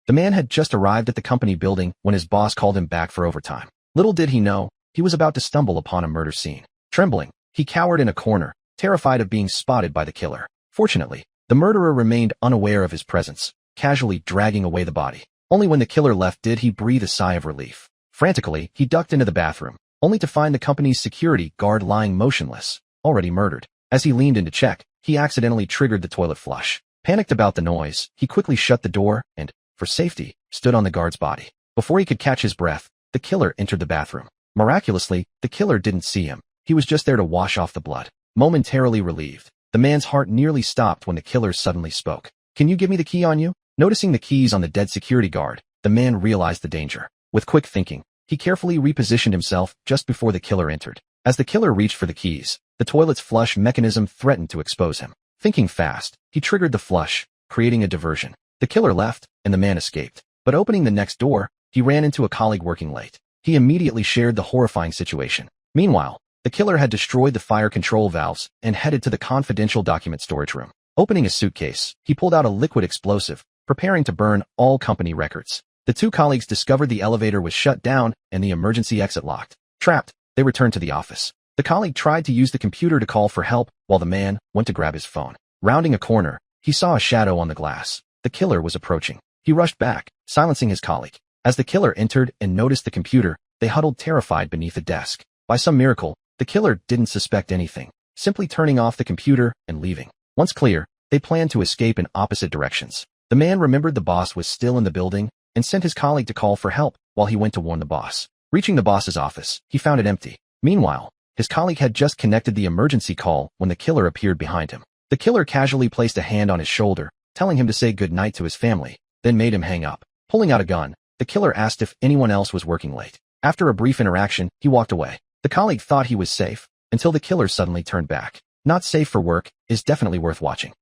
The man had just arrived at the company building when his boss called him back for overtime. Little did he know, he was about to stumble upon a murder scene. Trembling, he cowered in a corner, terrified of being spotted by the killer. Fortunately, the murderer remained unaware of his presence, casually dragging away the body. Only when the killer left did he breathe a sigh of relief. Frantically, he ducked into the bathroom, only to find the company's security guard lying motionless, already murdered. As he leaned in to check, he accidentally triggered the toilet flush. Panicked about the noise, he quickly shut the door and, for safety, stood on the guard's body. Before he could catch his breath, the killer entered the bathroom. Miraculously, the killer didn't see him. He was just there to wash off the blood. Momentarily relieved, the man's heart nearly stopped when the killer suddenly spoke. "Can you give me the key on you?" Noticing the keys on the dead security guard, the man realized the danger. With quick thinking, he carefully repositioned himself just before the killer entered. As the killer reached for the keys, the toilet's flush mechanism threatened to expose him. Thinking fast, he triggered the flush, creating a diversion. The killer left, and the man escaped. But opening the next door, he ran into a colleague working late. He immediately shared the horrifying situation. Meanwhile, the killer had destroyed the fire control valves and headed to the confidential document storage room. Opening a suitcase, he pulled out a liquid explosive, preparing to burn all company records. The two colleagues discovered the elevator was shut down and the emergency exit locked. Trapped, they returned to the office. The colleague tried to use the computer to call for help while the man went to grab his phone. Rounding a corner, he saw a shadow on the glass. The killer was approaching. He rushed back, silencing his colleague. As the killer entered and noticed the computer, they huddled terrified beneath a desk. By some miracle, the killer didn't suspect anything, simply turning off the computer and leaving. Once clear, they planned to escape in opposite directions. The man remembered the boss was still in the building and sent his colleague to call for help while he went to warn the boss. Reaching the boss's office, he found it empty. Meanwhile, his colleague had just connected the emergency call when the killer appeared behind him. The killer casually placed a hand on his shoulder, telling him to say goodnight to his family, then made him hang up. Pulling out a gun, the killer asked if anyone else was working late. After a brief interaction, he walked away. The colleague thought he was safe, until the killer suddenly turned back. Not safe for work is definitely worth watching.